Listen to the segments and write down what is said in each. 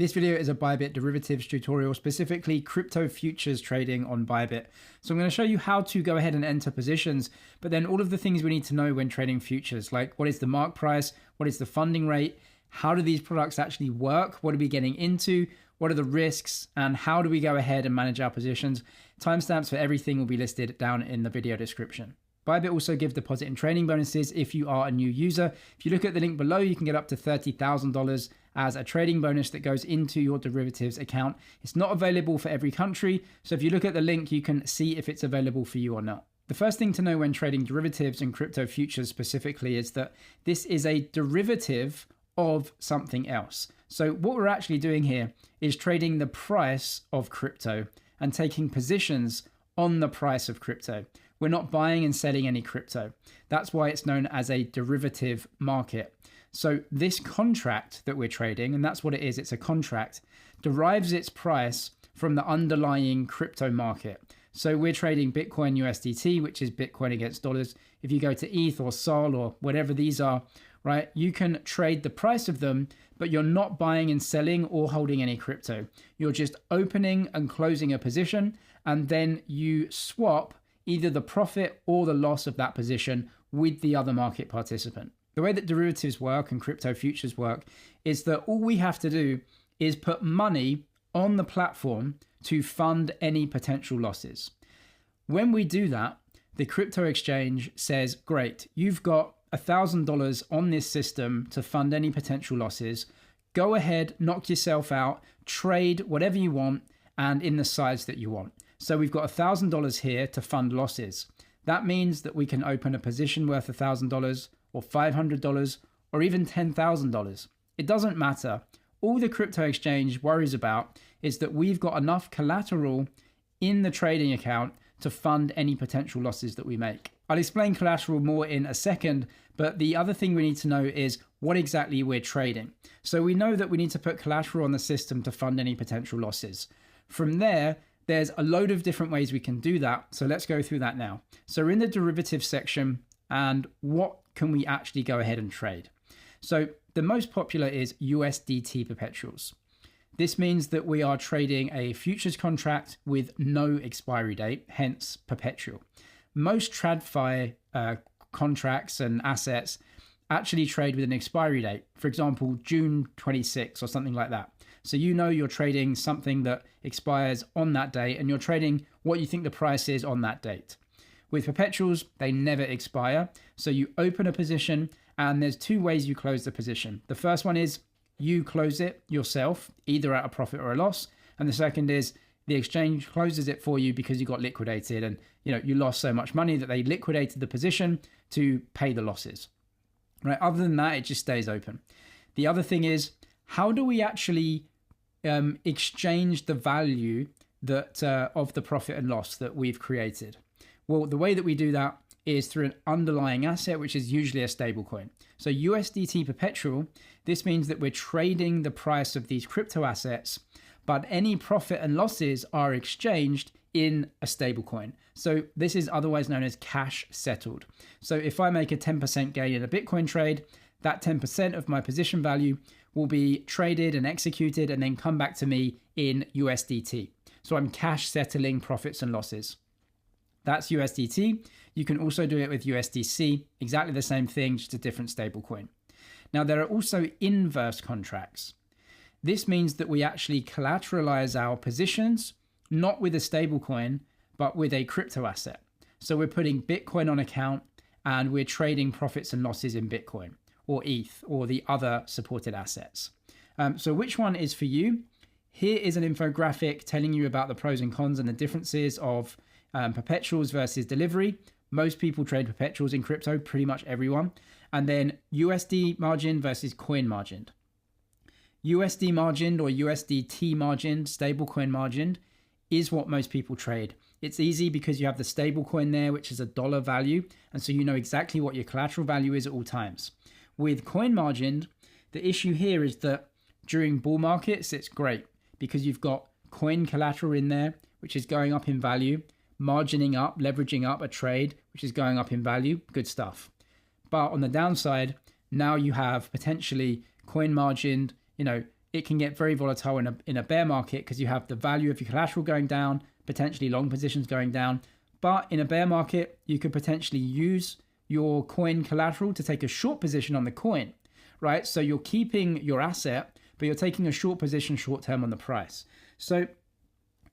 This video is a Bybit derivatives tutorial, specifically crypto futures trading on Bybit. So I'm going to show you how to go ahead and enter positions, but then all of the things we need to know when trading futures, like what is the mark price, what is the funding rate, how do these products actually work, what are we getting into, what are the risks, and how do we go ahead and manage our positions. Timestamps for everything will be listed down in the video description. Bybit also give deposit and trading bonuses if you are a new user. If you look at the link below, you can get up to $30,000 as a trading bonus that goes into your derivatives account. It's not available for every country, so if you look at the link, you can see if it's available for you or not. The first thing to know when trading derivatives and crypto futures specifically is that this is a derivative of something else. So what we're actually doing here is trading the price of crypto and taking positions on the price of crypto. We're not buying and selling any crypto. That's why it's known as a derivative market. So this contract that we're trading, and that's what it is, it's a contract, derives its price from the underlying crypto market. So we're trading Bitcoin USDT, which is Bitcoin against dollars. If you go to ETH or SOL or whatever these are, right, you can trade the price of them, but you're not buying and selling or holding any crypto. You're just opening and closing a position, and then you swap either the profit or the loss of that position with the other market participant. The way that derivatives work and crypto futures work is that all we have to do is put money on the platform to fund any potential losses. When we do that, the crypto exchange says, great, you've got $1,000 on this system to fund any potential losses. Go ahead, knock yourself out, trade whatever you want and in the size that you want. So we've got $1,000 here to fund losses. That means that we can open a position worth $1,000 or $500 or even $10,000. It doesn't matter. All the crypto exchange worries about is that we've got enough collateral in the trading account to fund any potential losses that we make. I'll explain collateral more in a second, but the other thing we need to know is what exactly we're trading. So we know that we need to put collateral on the system to fund any potential losses. From there, there's a load of different ways we can do that. So let's go through that now. So we're in the derivatives section, and what can we actually go ahead and trade? So the most popular is USDT perpetuals. This means that we are trading a futures contract with no expiry date, hence perpetual. Most TradFi contracts and assets actually trade with an expiry date, for example, June 26 or something like that. So you know you're trading something that expires on that date and you're trading what you think the price is on that date. With perpetuals, they never expire. So you open a position and there's two ways you close the position. The first one is you close it yourself, either at a profit or a loss. And the second is the exchange closes it for you because you got liquidated and you lost so much money that they liquidated the position to pay the losses. Right? Other than that, it just stays open. The other thing is, how do we actually exchange the value that of the profit and loss that we've created? Well, the way that we do that is through an underlying asset, which is usually a stable coin. So USDT perpetual, this means that we're trading the price of these crypto assets, but any profit and losses are exchanged in a stable coin. So this is otherwise known as cash settled. So if I make a 10% gain in a Bitcoin trade, that 10% of my position value will be traded and executed and then come back to me in USDT. So I'm cash settling profits and losses. That's USDT. You can also do it with USDC, exactly the same thing, just a different stable coin. Now, there are also inverse contracts. This means that we actually collateralize our positions, not with a stable coin, but with a crypto asset. So we're putting Bitcoin on account and we're trading profits and losses in Bitcoin or ETH or the other supported assets. So which one is for you? Here is an infographic telling you about the pros and cons and the differences of perpetuals versus delivery. Most people trade perpetuals in crypto, pretty much everyone. And then USD margin versus coin margin. USD margin or USDT margin, stablecoin margin, is what most people trade. It's easy because you have the stablecoin there, which is a dollar value. And so you know exactly what your collateral value is at all times. With coin margin, the issue here is that during bull markets, it's great because you've got coin collateral in there, which is going up in value, margining up, leveraging up a trade, which is going up in value, good stuff. But on the downside, now you have potentially coin margin, it can get very volatile in a bear market because you have the value of your collateral going down, potentially long positions going down. But in a bear market, you could potentially use your coin collateral to take a short position on the coin, right? So you're keeping your asset, but you're taking a short position short term on the price. So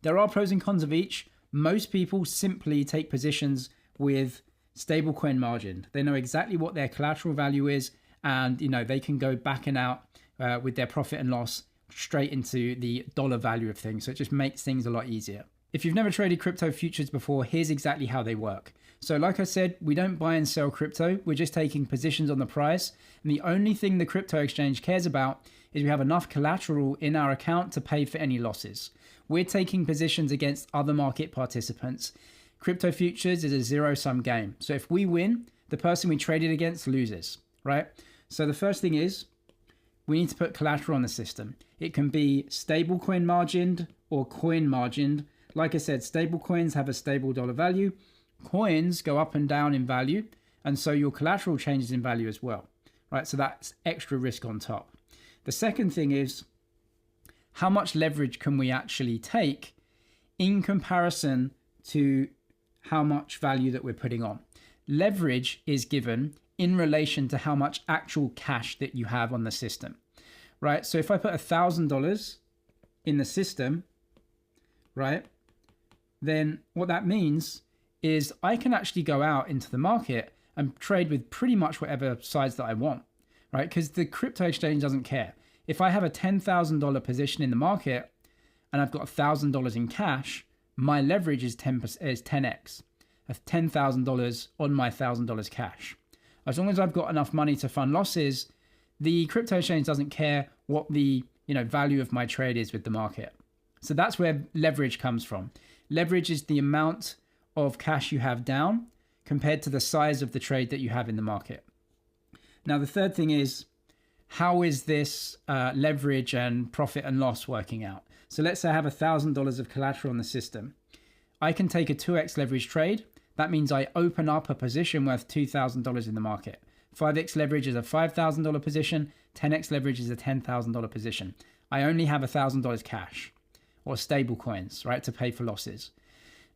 there are pros and cons of each. Most people simply take positions with stablecoin margin. They know exactly what their collateral value is, and they can go back and out with their profit and loss straight into the dollar value of things. So it just makes things a lot easier. If you've never traded crypto futures before, here's exactly how they work. So like I said, we don't buy and sell crypto. We're just taking positions on the price. And the only thing the crypto exchange cares about is we have enough collateral in our account to pay for any losses. We're taking positions against other market participants. Crypto futures is a zero-sum game. So if we win, the person we traded against loses, right? So the first thing is we need to put collateral on the system. It can be stablecoin margined or coin margined. Like I said, stable coins have a stable dollar value. Coins go up and down in value, and so your collateral changes in value as well, right? So that's extra risk on top. The second thing is how much leverage can we actually take in comparison to how much value that we're putting on. Leverage is given in relation to how much actual cash that you have on the system, right? So if I put $1,000 in the system, right, then what that means is I can actually go out into the market and trade with pretty much whatever size that I want, right? Because the crypto exchange doesn't care. If I have a $10,000 position in the market and I've got $1,000 in cash, my leverage is 10x, of $10,000 on my $1,000 cash. As long as I've got enough money to fund losses, the crypto exchange doesn't care what the value of my trade is with the market. So that's where leverage comes from. Leverage is the amount of cash you have down compared to the size of the trade that you have in the market. Now, the third thing is, how is this leverage and profit and loss working out? So let's say I have $1,000 of collateral on the system. I can take a 2x leverage trade. That means I open up a position worth $2,000 in the market. 5x leverage is a $5,000 position. 10x leverage is a $10,000 position. I only have $1,000 cash or stable coins, right, to pay for losses.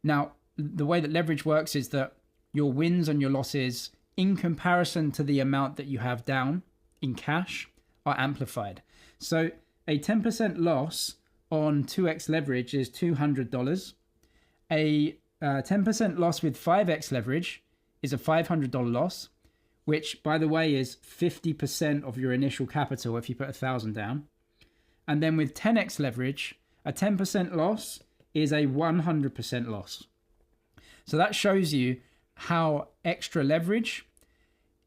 Now, the way that leverage works is that your wins and your losses in comparison to the amount that you have down in cash are amplified. So a 10% loss on 2x leverage is $200. A 10% loss with 5x leverage is a $500 loss, which, by the way, is 50% of your initial capital if you put 1,000 down. And then with 10x leverage, a 10% loss is a 100% loss. So that shows you how extra leverage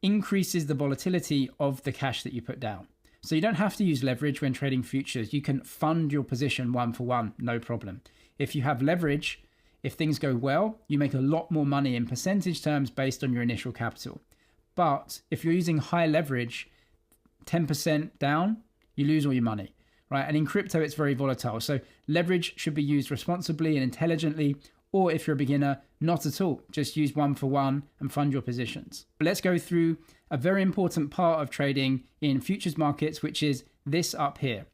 increases the volatility of the cash that you put down. So you don't have to use leverage when trading futures. You can fund your position one for one, no problem. If you have leverage, if things go well, you make a lot more money in percentage terms based on your initial capital. But if you're using high leverage, 10% down, you lose all your money, right? And in crypto, it's very volatile. So leverage should be used responsibly and intelligently, or if you're a beginner, not at all. Just use one for one and fund your positions. But let's go through a very important part of trading in futures markets, which is this up here.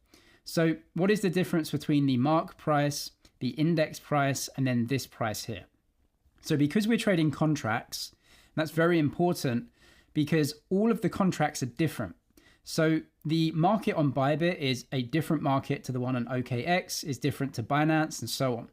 So what is the difference between the mark price, the index price, and then this price here? So because we're trading contracts, that's very important because all of the contracts are different. So the market on Bybit is a different market to the one on OKX, is different to Binance, and so on,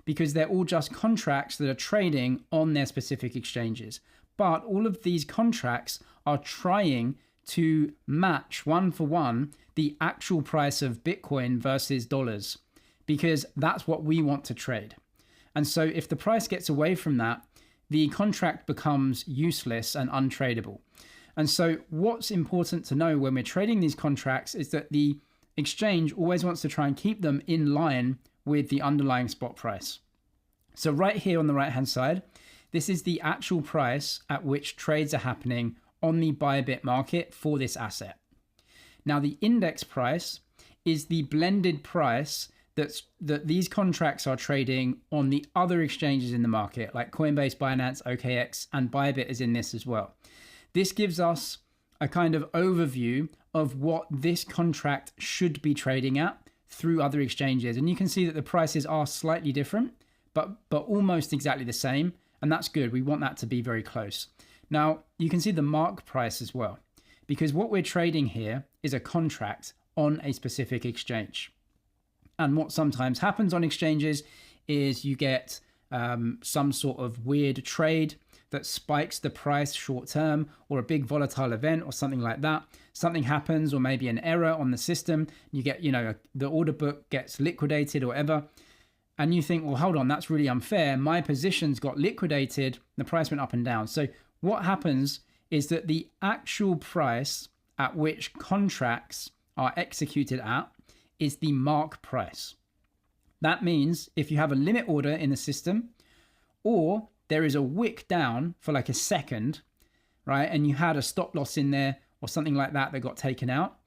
because they're all just contracts that are trading on their specific exchanges. But all of these contracts are trying to match one for one the actual price of Bitcoin versus dollars, because that's what we want to trade. And so if the price gets away from that, the contract becomes useless and untradeable. And so what's important to know when we're trading these contracts is that the exchange always wants to try and keep them in line with the underlying spot price. So right here on the right-hand side, this is the actual price at which trades are happening on the Bybit market for this asset. Now, the index price is the blended price that these contracts are trading on the other exchanges in the market, like Coinbase, Binance, OKX, and Bybit is in this as well. This gives us a kind of overview of what this contract should be trading at through other exchanges. And you can see that the prices are slightly different, but almost exactly the same. And that's good. We want that to be very close. Now, you can see the mark price as well, because what we're trading here is a contract on a specific exchange. And what sometimes happens on exchanges is you get some sort of weird trade that spikes the price short term, or a big volatile event or something like that. Something happens, or maybe an error on the system. You get, the order book gets liquidated or whatever. And you think, well, hold on, that's really unfair. My positions got liquidated. The price went up and down. So what happens is that the actual price at which contracts are executed at is the mark price. That means if you have a limit order in the system, or there is a wick down for like a second, right, and you had a stop loss in there or something like that that got taken out,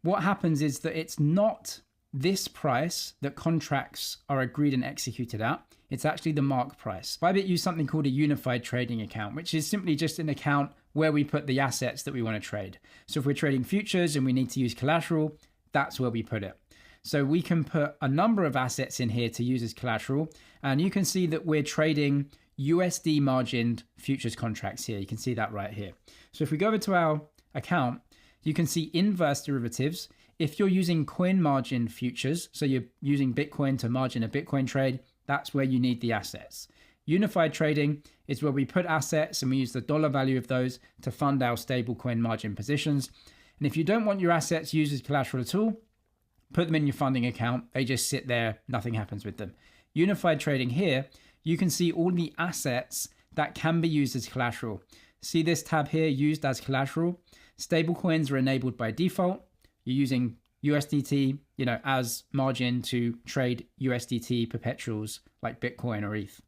what happens is that it's not this price that contracts are agreed and executed at. It's actually the mark price. Bybit use something called a unified trading account, which is simply just an account where we put the assets that we want to trade. So if we're trading futures and we need to use collateral, that's where we put it. So we can put a number of assets in here to use as collateral. And you can see that we're trading USD margined futures contracts here. You can see that right here. So if we go over to our account, you can see inverse derivatives. If you're using coin margin futures, so you're using Bitcoin to margin a Bitcoin trade, that's where you need the assets. Unified trading is where we put assets and we use the dollar value of those to fund our stable coin margin positions. And if you don't want your assets used as collateral at all, put them in your funding account. They just sit there, nothing happens with them. Unified trading here, you can see all the assets that can be used as collateral. See this tab here, used as collateral. Stablecoins are enabled by default. You're using USDT, as margin to trade USDT perpetuals like Bitcoin or ETH.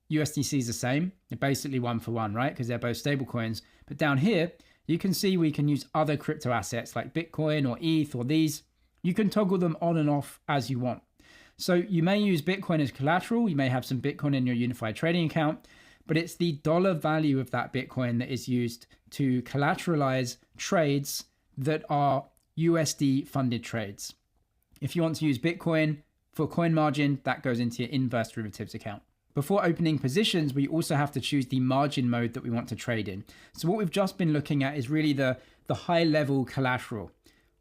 USDC is the same. They're basically one for one, right? Because they're both stablecoins. But down here, you can see we can use other crypto assets like Bitcoin or ETH or these. You can toggle them on and off as you want. So you may use Bitcoin as collateral. You may have some Bitcoin in your unified trading account, but it's the dollar value of that Bitcoin that is used to collateralize trades that are USD funded trades. If you want to use Bitcoin for coin margin, that goes into your inverse derivatives account. Before opening positions, we also have to choose the margin mode that we want to trade in. So what we've just been looking at is really the high level collateral.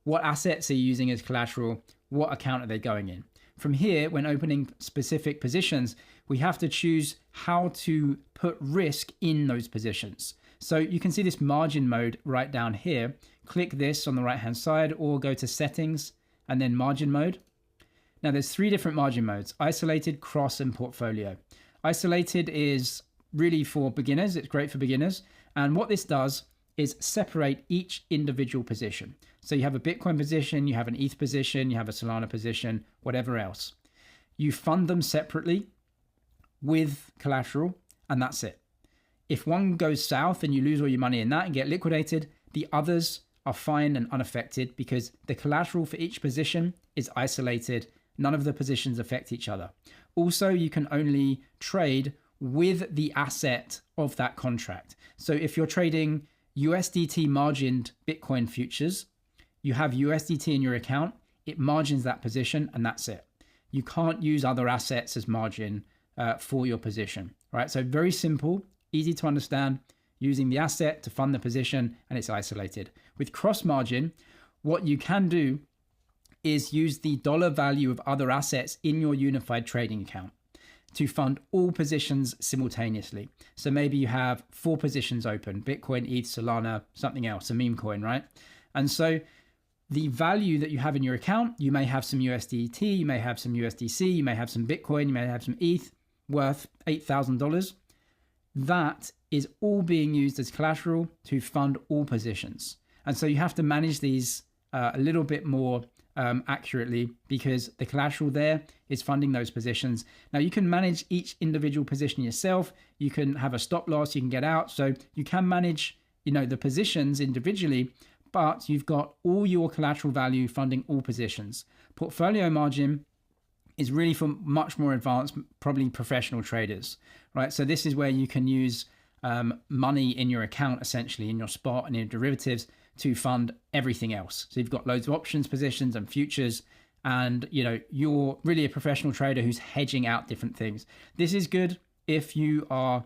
What assets are you using as collateral? What account are they going in? From here, when opening specific positions, we have to choose how to put risk in those positions. So you can see this margin mode right down here. Click this on the right-hand side or go to settings and then margin mode. Now there's 3 different margin modes: isolated, cross, and portfolio. Isolated is really for beginners. It's great for beginners. And what this does is separate each individual position. So you have a Bitcoin position, you have an ETH position, you have a Solana position, whatever else. You fund them separately with collateral, and that's it. If one goes south and you lose all your money in that and get liquidated, the others are fine and unaffected because the collateral for each position is isolated. None of the positions affect each other. Also, you can only trade with the asset of that contract. So if you're trading USDT margined Bitcoin futures, you have USDT in your account, it margins that position, and that's it. You can't use other assets as margin for your position, right? So very simple, easy to understand, using the asset to fund the position, and it's isolated. With cross margin, what you can do is use the dollar value of other assets in your unified trading account to fund all positions simultaneously. So maybe you have 4 positions open: Bitcoin, ETH, Solana, something else, a meme coin, right? And so the value that you have in your account, you may have some USDT, you may have some USDC, you may have some Bitcoin, you may have some ETH worth $8,000. That is all being used as collateral to fund all positions. And so you have to manage these a little bit more accurately because the collateral there is funding those positions. Now you can manage each individual position yourself. You can have a stop loss, you can get out. So you can manage, the positions individually, but you've got all your collateral value funding all positions. Portfolio margin is really for much more advanced, probably professional traders, right? So this is where you can use money in your account, essentially in your spot and in your derivatives, to fund everything else. So you've got loads of options positions and futures, and you're really a professional trader who's hedging out different things. This is good if you are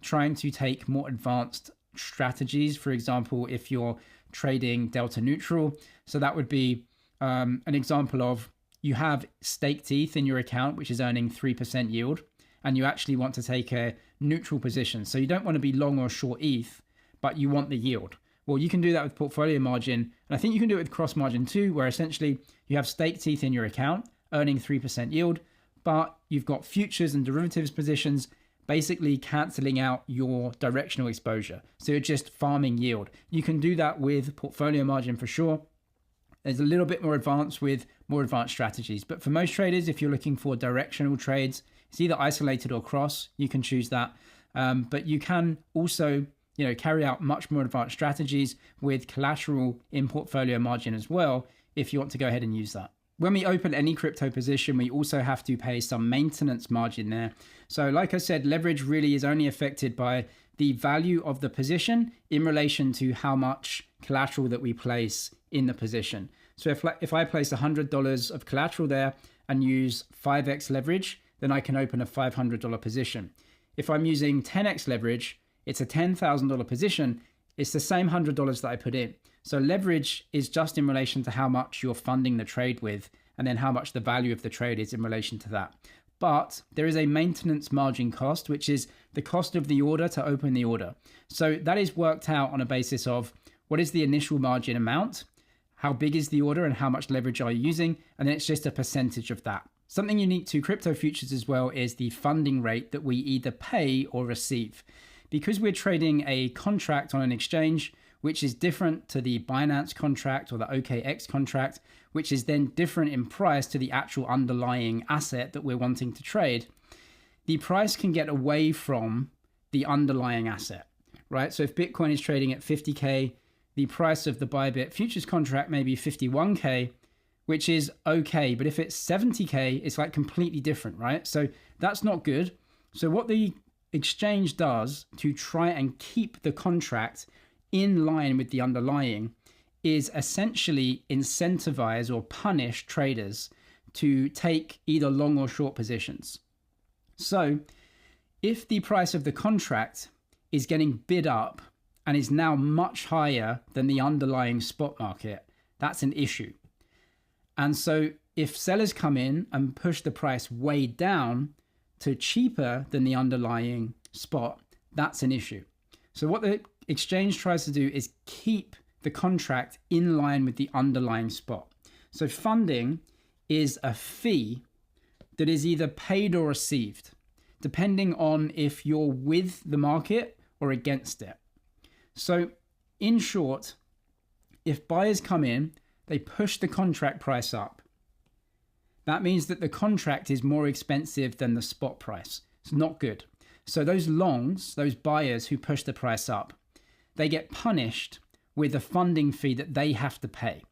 trying to take more advanced strategies. For example, if you're trading delta neutral, so that would be an example of you have staked ETH in your account, which is earning 3% yield, and you actually want to take a neutral position. So you don't want to be long or short ETH, but you want the yield. Well, you can do that with portfolio margin. And I think you can do it with cross margin too, where essentially you have staked ETH in your account, earning 3% yield, but you've got futures and derivatives positions basically canceling out your directional exposure. So you're just farming yield. You can do that with portfolio margin for sure. There's a little bit more advanced with more advanced strategies. But for most traders, if you're looking for directional trades, it's either isolated or cross. You can choose that. But you can also carry out much more advanced strategies with collateral in portfolio margin as well, if you want to go ahead and use that. When we open any crypto position, we also have to pay some maintenance margin there. So like I said, leverage really is only affected by the value of the position in relation to how much collateral that we place in the position. So if I place $100 of collateral there and use 5x leverage, then I can open a $500 position. If I'm using 10x leverage, it's a $10,000 position. It's the same $100 that I put in. So leverage is just in relation to how much you're funding the trade with, and then how much the value of the trade is in relation to that. But there is a maintenance margin cost, which is the cost of the order to open the order. So that is worked out on a basis of what is the initial margin amount, how big is the order, and how much leverage are you using, and then it's just a percentage of that. Something unique to crypto futures as well is the funding rate that we either pay or receive. Because we're trading a contract on an exchange, which is different to the Binance contract or the OKX contract, which is then different in price to the actual underlying asset that we're wanting to trade, the price can get away from the underlying asset, right? So if Bitcoin is trading at 50K, the price of the Bybit futures contract may be 51K, which is okay. But if it's 70K, it's like completely different, right? So that's not good. So what the exchange does to try and keep the contract in line with the underlying is essentially incentivize or punish traders to take either long or short positions. So if the price of the contract is getting bid up and is now much higher than the underlying spot market, that's an issue. And so if sellers come in and push the price way down to cheaper than the underlying spot, that's an issue. So what the exchange tries to do is keep the contract in line with the underlying spot. So funding is a fee that is either paid or received, depending on if you're with the market or against it. So in short, if buyers come in, they push the contract price up. That means that the contract is more expensive than the spot price. It's not good. So those longs, those buyers who push the price up, they get punished with a funding fee that they have to pay.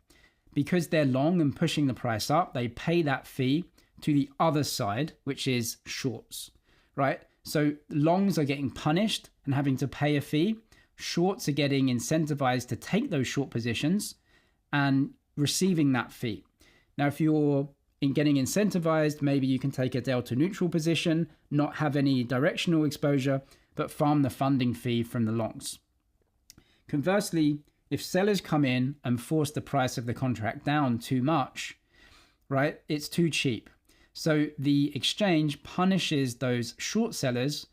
Because they're long and pushing the price up, they pay that fee to the other side, which is shorts, right? So longs are getting punished and having to pay a fee. Shorts are getting incentivized to take those short positions and receiving that fee. Now, if you're getting incentivized, maybe you can take a delta neutral position, not have any directional exposure, but farm the funding fee from the longs. Conversely, if sellers come in and force the price of the contract down too much, right, it's too cheap. So the exchange punishes those short sellers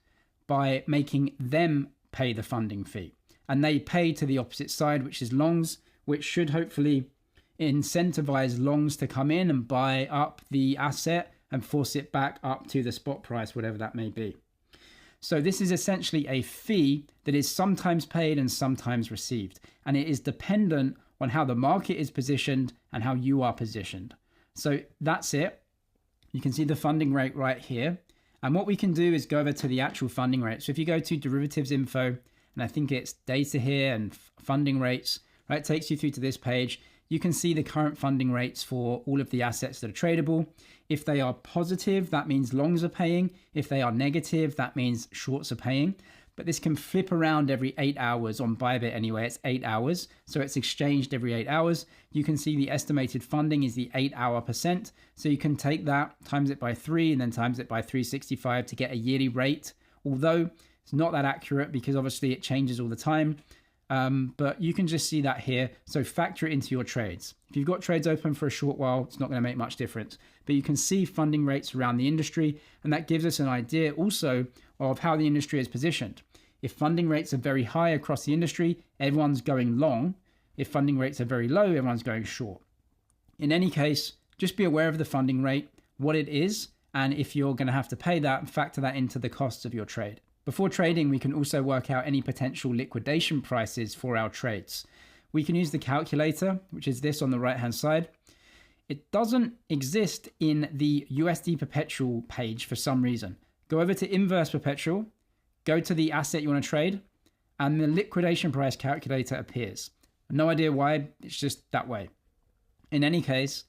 by making them pay the funding fee. And they pay to the opposite side, which is longs, which should hopefully incentivize longs to come in and buy up the asset and force it back up to the spot price, whatever that may be. So this is essentially a fee that is sometimes paid and sometimes received. And it is dependent on how the market is positioned and how you are positioned. So that's it. You can see the funding rate right here. And what we can do is go over to the actual funding rate. So if you go to derivatives info, and I think it's data here and funding rates, right? It takes you through to this page. You can see the current funding rates for all of the assets that are tradable. If they are positive, that means longs are paying. If they are negative, that means shorts are paying. but this can flip around every 8 hours on Bybit anyway. It's 8 hours, so it's exchanged every 8 hours. You can see the estimated funding is the 8-hour percent. So you can take that, times it by 3, and then times it by 365 to get a yearly rate. Although it's not that accurate because obviously it changes all the time. But you can just see that here. So factor it into your trades. If you've got trades open for a short while, it's not going to make much difference. But you can see funding rates around the industry, and that gives us an idea also of how the industry is positioned. If funding rates are very high across the industry, everyone's going long. If funding rates are very low, everyone's going short. In any case, just be aware of the funding rate, what it is, and if you're going to have to pay that, factor that into the costs of your trade. Before trading, we can also work out any potential liquidation prices for our trades. We can use the calculator, which is this on the right-hand side. It doesn't exist in the USD perpetual page for some reason. Go over to inverse perpetual, go to the asset you want to trade, and the liquidation price calculator appears. No idea why, it's just that way. In any case,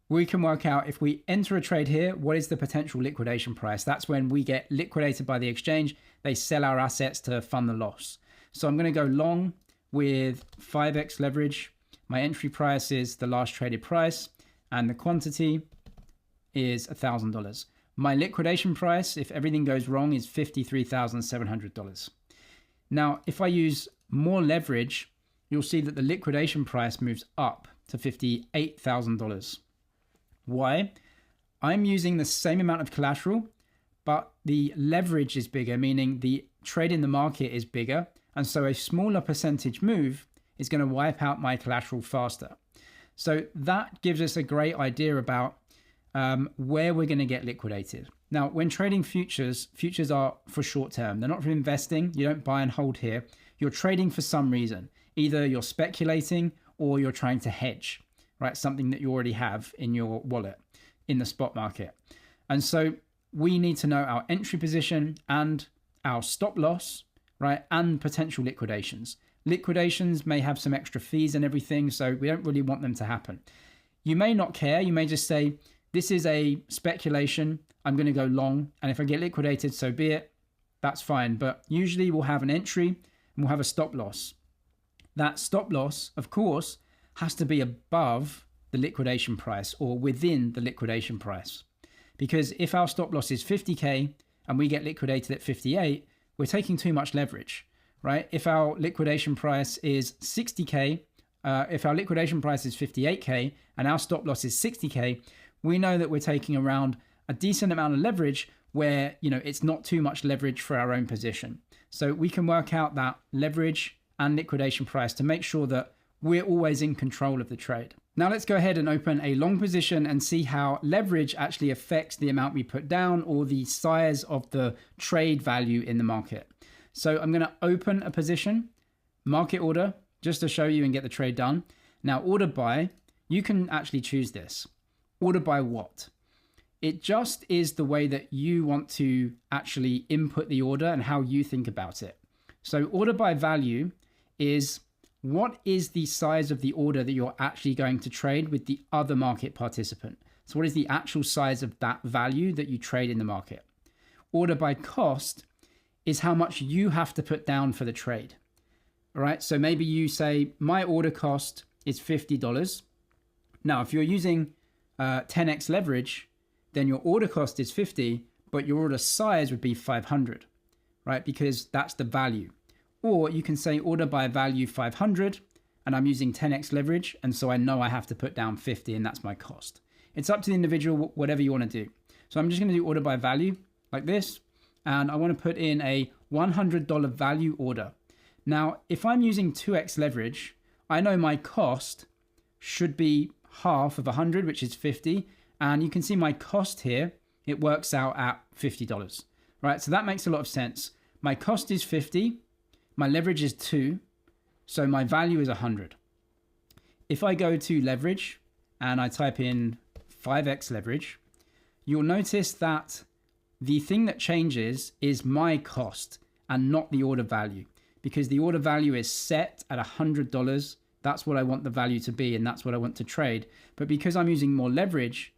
we can work out if we enter a trade here, what is the potential liquidation price? That's when we get liquidated by the exchange. They sell our assets to fund the loss. So I'm going to go long with 5x leverage. My entry price is the last traded price, and the quantity is $1,000. My liquidation price, if everything goes wrong, is $53,700. Now, if I use more leverage, you'll see that the liquidation price moves up to $58,000. Why? I'm using the same amount of collateral, but the leverage is bigger, meaning the trade in the market is bigger. And so a smaller percentage move is going to wipe out my collateral faster. So that gives us a great idea about where we're going to get liquidated. Now, when trading futures, futures are for short term. They're not for investing. You don't buy and hold here. You're trading for some reason. Either you're speculating or you're trying to hedge, right? Something that you already have in your wallet in the spot market. And so we need to know our entry position and our stop loss, right? And potential liquidations. Liquidations may have some extra fees and everything, so we don't really want them to happen. You may not care. You may just say, this is a speculation. I'm going to go long. And if I get liquidated, so be it. That's fine. But usually we'll have an entry and we'll have a stop loss. That stop loss, of course, has to be above the liquidation price or within the liquidation price. Because if our stop loss is 50K and we get liquidated at 58, we're taking too much leverage, right? If our liquidation price is 60K, if our liquidation price is 58K and our stop loss is 60K, we know that we're taking around a decent amount of leverage where, it's not too much leverage for our own position. So we can work out that leverage and liquidation price to make sure that we're always in control of the trade. Now let's go ahead and open a long position and see how leverage actually affects the amount we put down or the size of the trade value in the market. So I'm going to open a position, market order, just to show you and get the trade done. Now order by, you can actually choose this. Order by what? It just is the way that you want to actually input the order and how you think about it. So order by value is what is the size of the order that you're actually going to trade with the other market participant. So what is the actual size of that value that you trade in the market? Order by cost is how much you have to put down for the trade. All right, so maybe you say my order cost is $50. Now, if you're using 10x leverage, then your order cost is 50, but your order size would be 500, right? Because that's the value. Or you can say order by value 500, and I'm using 10x leverage, and so I know I have to put down 50, and that's my cost. It's up to the individual, whatever you want to do. So I'm just going to do order by value like this, and I want to put in a $100 value order. Now, if I'm using 2x leverage, I know my cost should be half of 100, which is 50. And you can see my cost here, it works out at $50, right? So that makes a lot of sense. My cost is 50, my leverage is 2, so my value is 100. If I go to leverage and I type in 5x leverage, you'll notice that the thing that changes is my cost and not the order value, because the order value is set at $100. That's what I want the value to be, and that's what I want to trade. But because I'm using more leverage,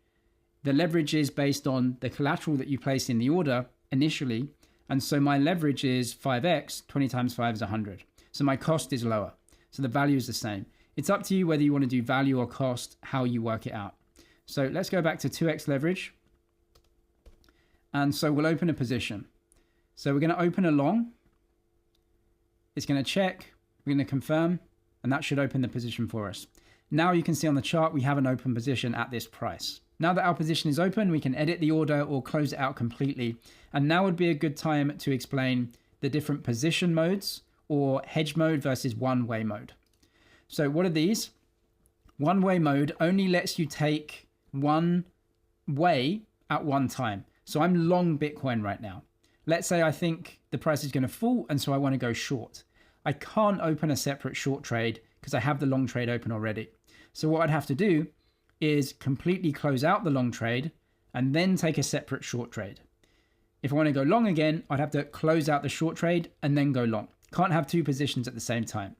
the leverage is based on the collateral that you place in the order initially, And so my leverage is 5x, 20 times 5 is 100. So my cost is lower. So the value is the same. It's up to you whether you want to do value or cost, how you work it out. So let's go back to 2x leverage. And so we'll open a position. So we're going to open a long. It's going to check. We're going to confirm. And that should open the position for us. Now you can see on the chart, we have an open position at this price. Now that our position is open, we can edit the order or close it out completely. And now would be a good time to explain the different position modes or hedge mode versus one-way mode. So what are these? One-way mode only lets you take one way at one time. So I'm long Bitcoin right now. Let's say I think the price is going to fall, and so I want to go short. I can't open a separate short trade because I have the long trade open already. So what I'd have to do is completely close out the long trade and then take a separate short trade. If I want to go long again, I'd have to close out the short trade and then go long. Can't have two positions at the same time.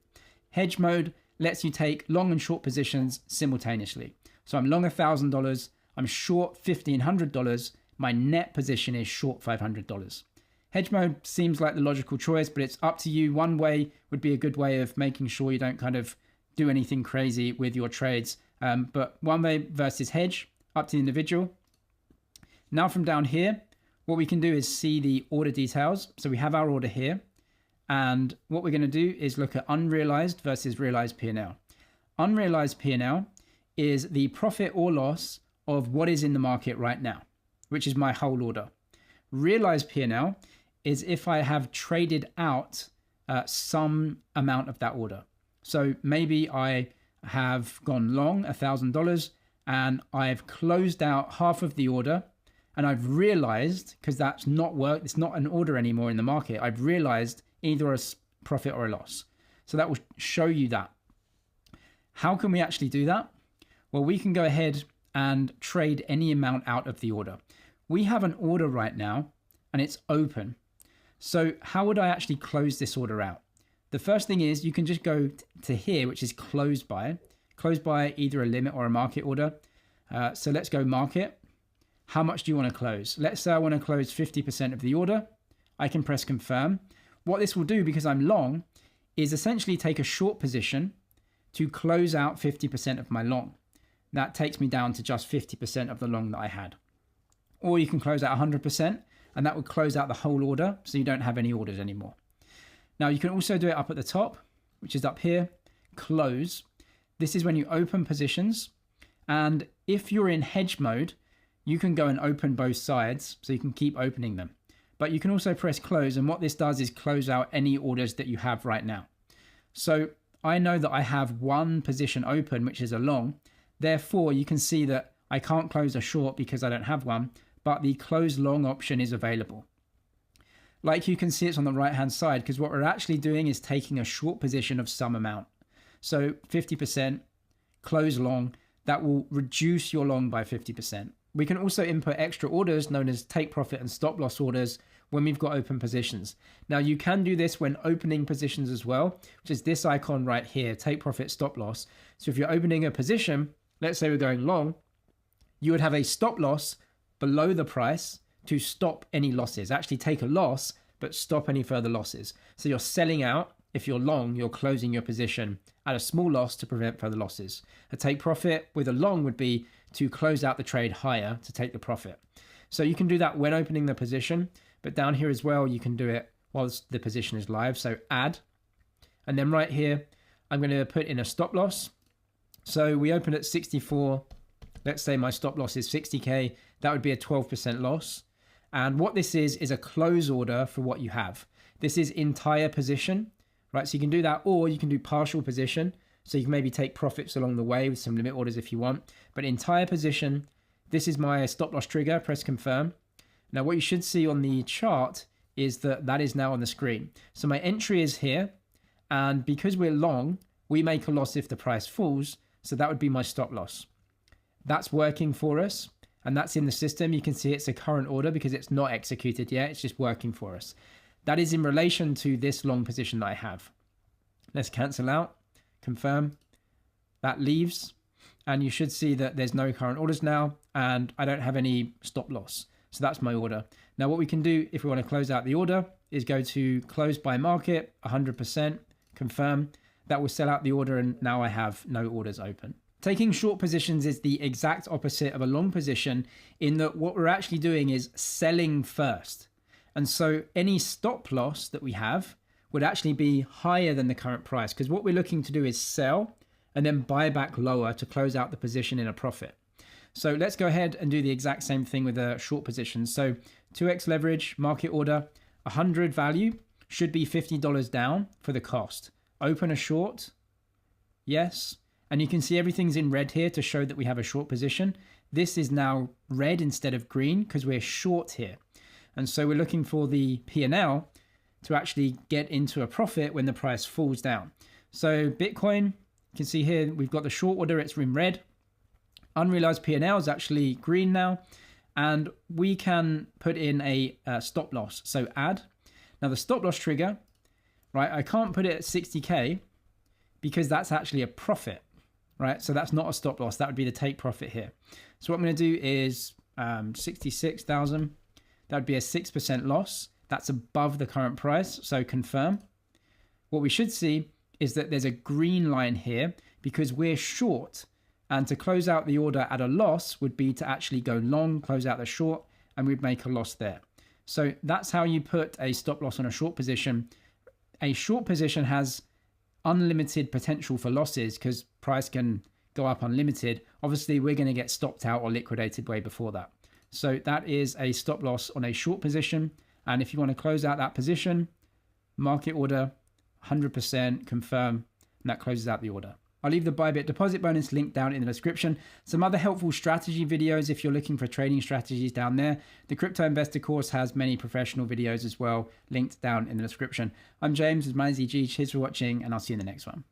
Hedge mode lets you take long and short positions simultaneously. So I'm long $1,000, I'm short $1,500, my net position is short $500. Hedge mode seems like the logical choice, but it's up to you. One way would be a good way of making sure you don't kind of do anything crazy with your trades. But one way versus hedge, up to the individual. Now from down here, what we can do is see the order details. So we have our order here. And what we're going to do is look at unrealized versus realized P&L. Unrealized P&L is the profit or loss of what is in the market right now, which is my whole order. Realized P&L is if I have traded out some amount of that order. So maybe I have gone long $1,000 and I've closed out half of the order, and I've realized, because that's not work, it's not an order anymore in the market, I've realized either a profit or a loss. So that will show you that. How can we actually do that? Well, we can go ahead and trade any amount out of the order. We have an order right now and it's open. So how would I actually close this order out? The first thing is you can just go to here, which is close by either a limit or a market order. So let's go market. How much do you want to close? Let's say I want to close 50% of the order. I can press confirm. What this will do, because I'm long, is essentially take a short position to close out 50% of my long. That takes me down to just 50% of the long that I had. Or you can close out 100%, and that would close out the whole order, so you don't have any orders anymore. Now you can also do it up at the top, which is up here, close. This is when you open positions, and if you're in hedge mode, you can go and open both sides, so you can keep opening them. But you can also press close, and what this does is close out any orders that you have right now. So I know that I have one position open, which is a long. Therefore, you can see that I can't close a short because I don't have one, but the close long option is available. Like you can see, it's on the right-hand side, because what we're actually doing is taking a short position of some amount. So 50%, close long, that will reduce your long by 50%. We can also input extra orders known as take profit and stop loss orders when we've got open positions. Now you can do this when opening positions as well, which is this icon right here, take profit, stop loss. So if you're opening a position, let's say we're going long, you would have a stop loss below the price to stop any losses. Actually take a loss, but stop any further losses. So you're selling out. If you're long, you're closing your position at a small loss to prevent further losses. A take profit with a long would be to close out the trade higher to take the profit. So you can do that when opening the position, but down here as well, you can do it whilst the position is live. So add, and then right here, I'm going to put in a stop loss. So we open at 64. Let's say my stop loss is 60K. That would be a 12% loss. And what this is a close order for what you have. This is entire position, right? So you can do that, or you can do partial position. So you can maybe take profits along the way with some limit orders if you want. But entire position, this is my stop loss trigger, press confirm. Now what you should see on the chart is that that is now on the screen. So my entry is here. And because we're long, we make a loss if the price falls. So that would be my stop loss. That's working for us. And that's in the system. You can see it's a current order because it's not executed yet. It's just working for us. That is in relation to this long position that I have. Let's cancel out, confirm. That leaves. And you should see that there's no current orders now. And I don't have any stop loss. So that's my order. Now what we can do if we want to close out the order is go to close by market, 100%, confirm. That will sell out the order, and now I have no orders open. Taking short positions is the exact opposite of a long position in that what we're actually doing is selling first. And so any stop loss that we have would actually be higher than the current price, because what we're looking to do is sell and then buy back lower to close out the position in a profit. So let's go ahead and do the exact same thing with a short position. So 2x leverage, market order, 100 value should be $50 down for the cost. Open a short, yes. And you can see everything's in red here to show that we have a short position. This is now red instead of green because we're short here. And so we're looking for the P&L to actually get into a profit when the price falls down. So Bitcoin, you can see here, we've got the short order, it's in red. Unrealized P&L is actually green now. And we can put in a stop loss. So add. Now the stop loss trigger, right? I can't put it at 60K because that's actually a profit, right? So that's not a stop loss. That would be the take profit here. So what I'm going to do is 66,000. That would be a 6% loss. That's above the current price. So confirm. What we should see is that there's a green line here because we're short. And to close out the order at a loss would be to actually go long, close out the short, and we'd make a loss there. So that's how you put a stop loss on a short position. A short position has unlimited potential for losses because price can go up unlimited. Obviously, we're going to get stopped out or liquidated way before that. So that is a stop loss on a short position. And if you want to close out that position, market order, 100%, confirm, and that closes out the order. I'll leave the Bybit deposit bonus link down in the description. Some other helpful strategy videos if you're looking for trading strategies down there. The Crypto Investor course has many professional videos as well, linked down in the description. I'm James with MyZG. Cheers for watching, and I'll see you in the next one.